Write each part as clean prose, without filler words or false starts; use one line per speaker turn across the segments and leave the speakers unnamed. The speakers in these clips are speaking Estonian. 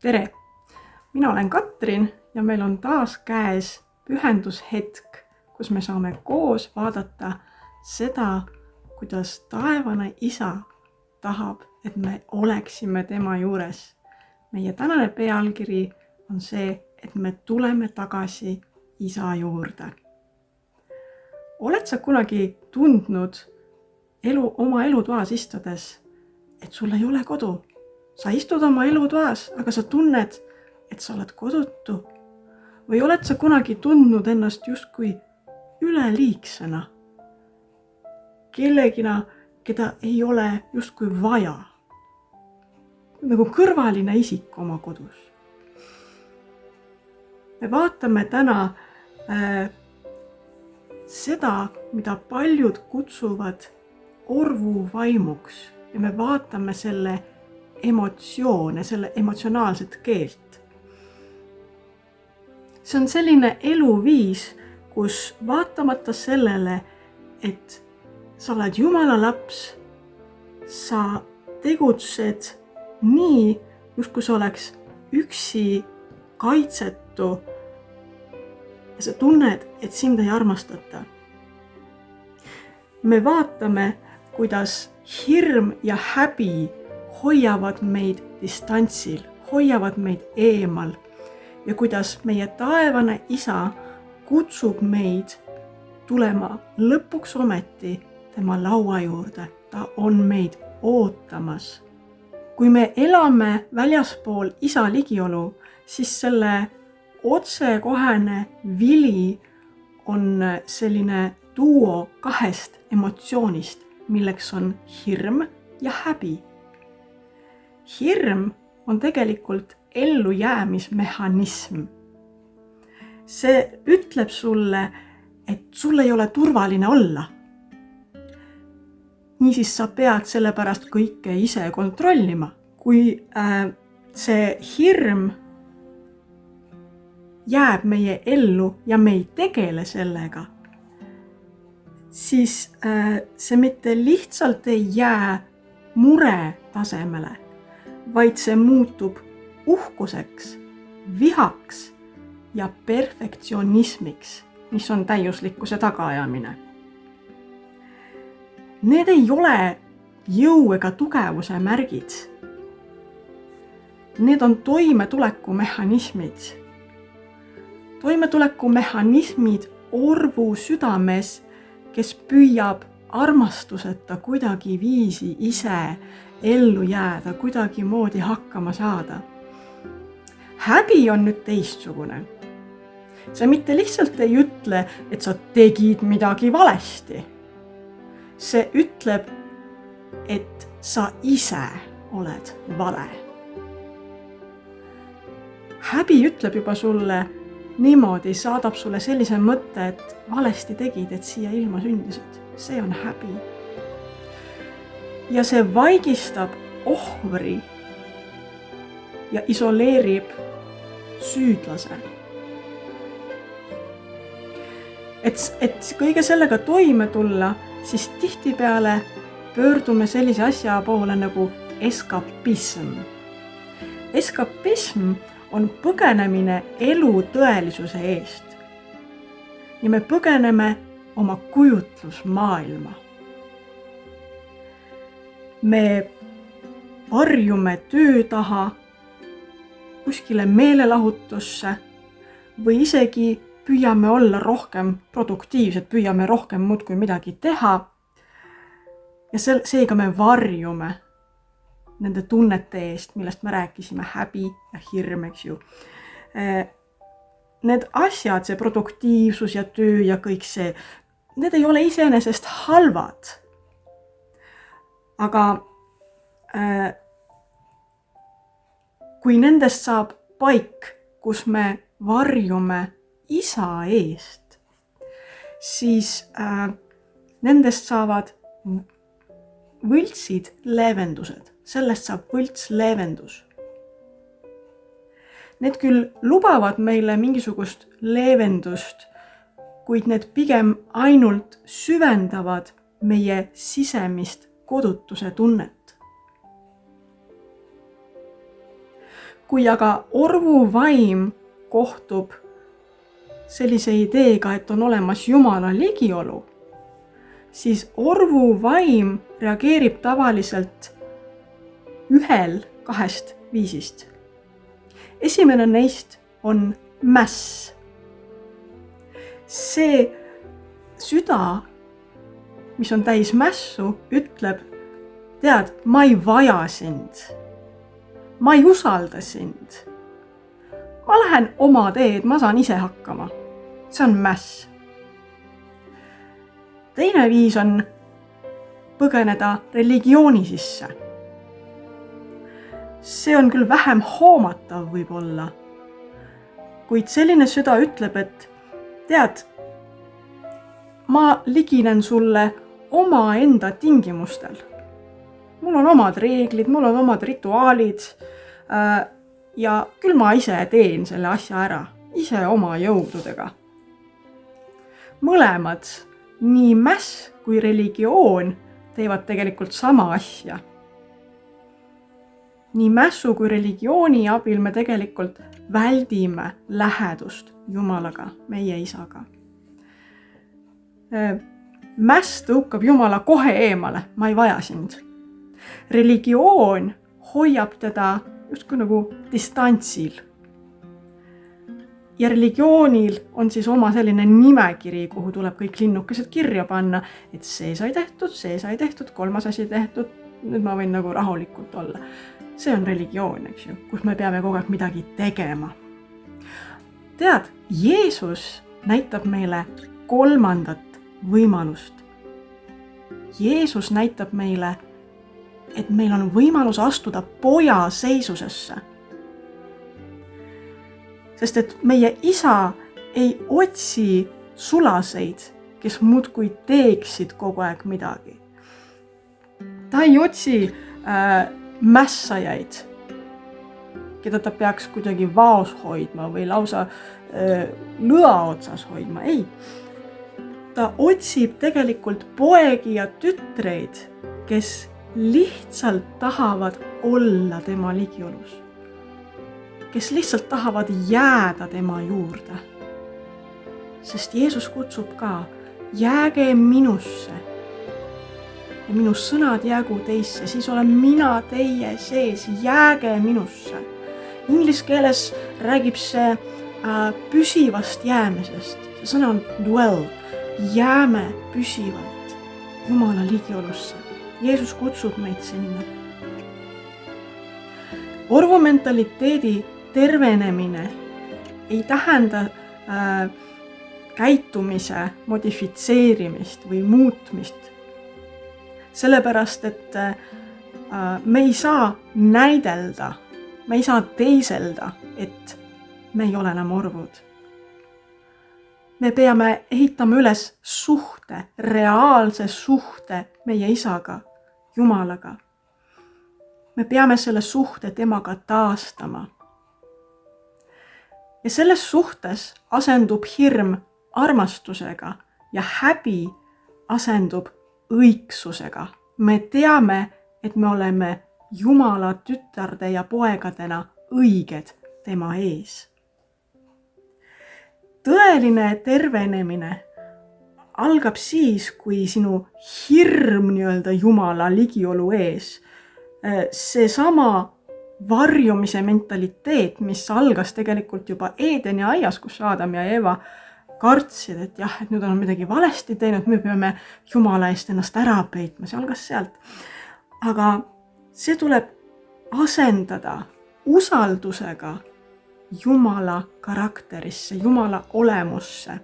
Tere! Mina olen Katrin ja meil on taas käes pühendushetk, kus me saame koos vaadata seda, kuidas taevane isa tahab, et me oleksime tema juures. Meie tänane pealkiri on see, et me tuleme tagasi isa juurde. Oled sa kunagi tundnud oma elutoas istudes, et sul ei ole kodu? Sa istud oma elutoas, aga sa tunned, et sa oled kodutu. Või oled sa kunagi tundnud ennast justkui üleliigsena? Kellegina, keda ei ole justkui vaja. Nagu kõrvaline isik oma kodus. Me vaatame täna seda, mida paljud kutsuvad orvuvaimuks ja me vaatame selle emotsioone, selle emotsionaalset keelt. See on selline eluviis, kus vaatamata sellele, et sa oled Jumala laps, sa tegutsed nii, justkui sa oleks üksi kaitsetu ja sa tunned, et sind ei armastata. Me vaatame, kuidas hirm ja häbi hoiavad meid distantsil, hoiavad meid eemal ja kuidas meie taevane isa kutsub meid tulema lõpuks ometi tema laua juurde. Ta on meid ootamas. Kui me elame väljaspool isa ligiolu, siis selle otsekohene vili on selline duo kahest emotsioonist, milleks on hirm ja häbi. Hirm on tegelikult ellujäämismehhanism. See ütleb sulle, et sul ei ole turvaline olla. Niisiis sa pead selle pärast kõike ise kontrollima. Kui see hirm jääb meie ellu ja me ei tegele sellega, siis see mitte lihtsalt ei jää mure tasemele, vaid see muutub uhkuseks, vihaks ja perfektsionismiks, mis on täiuslikkuse tagaajamine. Need ei ole jõu ega tugevuse märgid. Need on toimetulekumehhanismid. Toimetulekumehhanismid orvu südames, kes püüab armastuseta kuidagi viisi ise ellu jääda, kuidagi moodi hakkama saada. Häbi on nüüd teistsugune. See mitte lihtsalt ei ütle, et sa tegid midagi valesti. See ütleb, et sa ise oled vale. Häbi ütleb juba sulle niimoodi, saadab sulle sellise mõtte, et valesti tegid, et siia ilma sündisid. See on häbi. Ja see vaigistab ohvri ja isoleerib süüdlase. Et kõige sellega toime tulla, siis tihtipeale pöördume sellise asja poole nagu eskapism. Eskapism on põgenemine elu tõelisuse eest. Ja me põgeneme oma kujutlusmaailma. Me varjume töö taha, kuskile meelelahutusse või isegi püüame olla rohkem produktiivsed, püüame rohkem muudkui midagi teha. Ja seega me varjume nende tunnete eest, millest me rääkisime, häbi ja hirm, eks ju. Need asjad, see produktiivsus ja töö ja kõik see, need ei ole iseenesest halvad. Aga kui nendest saab paik, kus me varjume isa eest, siis nendest saavad võltsid leevendused. Sellest saab võlts leevendus. Need küll lubavad meile mingisugust leevendust, kuid need pigem ainult süvendavad meie sisemist kodutuse tunnet. kui aga orvuvaim kohtub sellise ideega, et on olemas Jumala ligiolu, siis orvuvaim reageerib tavaliselt ühel 2 viisist. Esimene neist on mäss. See süda, mis on täis mässu, ütleb, tead, ma ei vaja sind. Ma ei usalda sind. Ma lähen oma teed, ma saan ise hakkama. See on mäss. Teine viis on põgeneda religiooni sisse. See on küll vähem hoomatav võib-olla, kuid selline süda ütleb, et tead, ma liginen sulle omaenda tingimustel. Mul on omad reeglid, mul on omad rituaalid ja küll ma ise teen selle asja ära, ise oma jõududega. Mõlemad, nii mäss kui religioon, teevad tegelikult sama asja. Nii mässu kui religiooni abil me tegelikult väldime lähedust Jumalaga, meie isaga. Mäss tõukab Jumala kohe eemale, ma ei vaja sind. Religioon hoiab teda justkui nagu distantsil. Ja religioonil on siis oma selline nimekiri, kuhu tuleb kõik linnukesed kirja panna, et see sai tehtud, 3. asi tehtud, nüüd ma võin nagu rahulikult olla. See on religioon, eks ju, kus me peame kogu aeg midagi tegema. Tead, Jeesus näitab meile 3. võimalust. Jeesus näitab meile, et meil on võimalus astuda poja seisusesse. Sest et meie isa ei otsi sulaseid, kes muudkui teeksid kogu aeg midagi. Ta ei otsi mässajaid, keda ta peaks kuidagi vaos hoidma või lausa lõa otsas hoidma. Ei, ta otsib tegelikult poegi ja tütreid, kes lihtsalt tahavad olla tema ligiolus. Kes lihtsalt tahavad jääda tema juurde. Sest Jeesus kutsub ka, jääge minusse. Ja minu sõnad jäägu teisse, siis olen mina teie sees, jääge minusse. Inglis keeles räägib see püsivast jäämisest. See sõna on dwell. Jääme püsivalt Jumala ligiolusse. Jeesus kutsub meid sinna. Orvumentaliteedi tervenemine ei tähenda käitumise modifitseerimist või muutmist. Sellepärast, et me ei saa näidelda, me ei saa teiselda, et me ei ole enam orvud. Me peame ehitama üles suhte, reaalse suhte meie isaga, Jumalaga. Me peame selle suhte temaga taastama. Ja selles suhtes asendub hirm armastusega ja häbi asendub õigsusega. Me teame, et me oleme Jumala tütarde ja poegadena õiged tema ees. Tõeline tervenemine algab siis, kui sinu hirm Jumala ligiolu ees, see sama varjumise mentaliteet, mis algas tegelikult juba Eedeni aias, kus Adam ja Eva kartsid, et jah, et nüüd on midagi valesti teinud, me peame Jumala eest ennast ära peitma, see algas sealt. Aga see tuleb asendada usaldusega Jumala karakterisse, Jumala olemusse.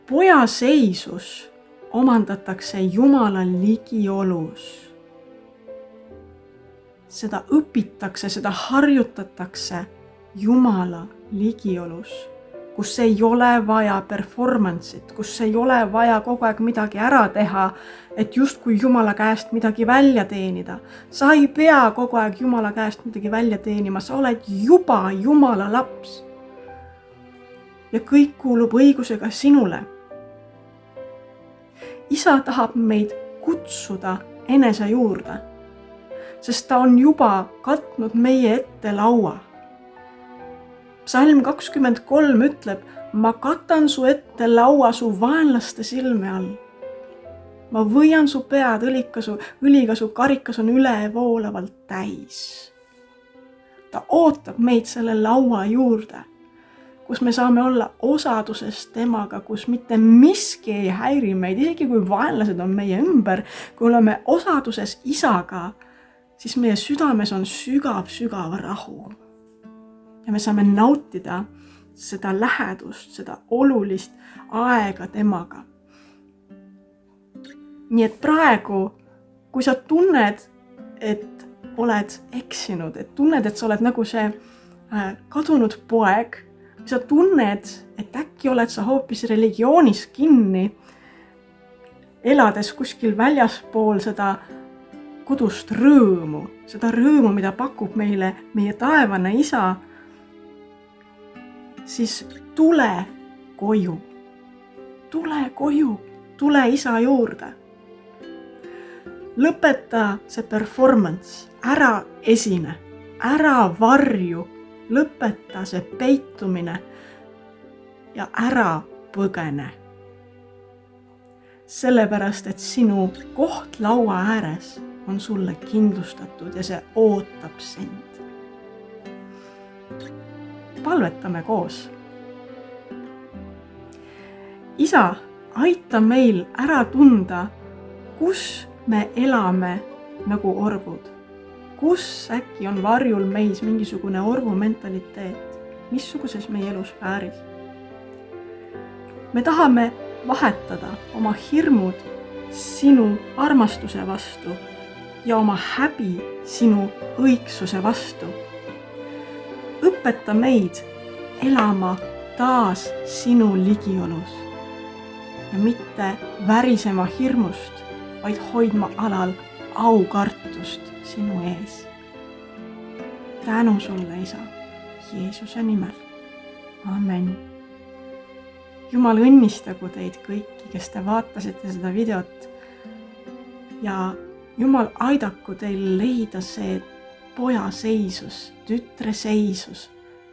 Poja seisus omandatakse Jumala ligiolus. Seda õpitakse, seda harjutatakse Jumala ligiolus, kus ei ole vaja performance'it, kus ei ole vaja kogu aeg midagi ära teha, et justkui Jumala käest midagi välja teenida. Sa ei pea kogu aeg Jumala käest midagi välja teenima, sa oled juba Jumala laps. Ja kõik kuulub õigusega sinule. Isa tahab meid kutsuda enese juurde. sest ta on juba katnud meie ette laua. Psalm 23 ütleb, ma katan su ette laua su vaenlaste silme all. Ma võian su pead õliga su karikas on ülevoolavalt täis. Ta ootab meid selle laua juurde, kus me saame olla osaduses temaga, kus mitte miski ei häiri meid, isegi kui vaenlased on meie ümber, kui oleme osaduses isaga, siis meie südames on sügav rahu. Ja me saame nautida seda lähedust, seda olulist aega temaga. Nii et praegu, kui sa tunned, et oled eksinud, et tunned, et sa oled nagu see kadunud poeg, sa tunned, et äkki oled sa hoopis religioonis kinni, elades kuskil väljaspool seda kodust rõõmu, seda rõõmu, mida pakub meile meie taevane isa, siis tule koju, tule isa juurde. Lõpeta see performance, ära esine, ära varju, lõpeta see peitumine ja ära põgene. Sellepärast, et sinu koht laua ääres on sulle kindlustatud ja see ootab sind. Palvetame koos. Isa, aita meil ära tunda, kus me elame nagu orvud. Kus äkki on varjul meis mingisugune orvu mentaliteet? Missuguses meie elusfääris? Me tahame vahetada oma hirmud sinu armastuse vastu ja oma häbi sinu õigsuse vastu. Õpeta meid elama taas sinu ligiolus ja mitte värisema hirmust, vaid hoidma alal aukartust sinu ees. Tänu sulle, isa, Jeesuse nimel. Amen. Jumal õnnistagu teid kõiki, kes te vaatasite seda videot ja Jumal aidaku teil leida see poja seisus, tütre seisus,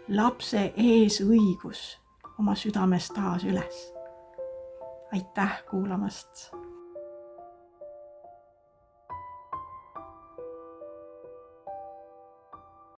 lapse ees õigus oma südames taas üles. Aitäh kuulamast!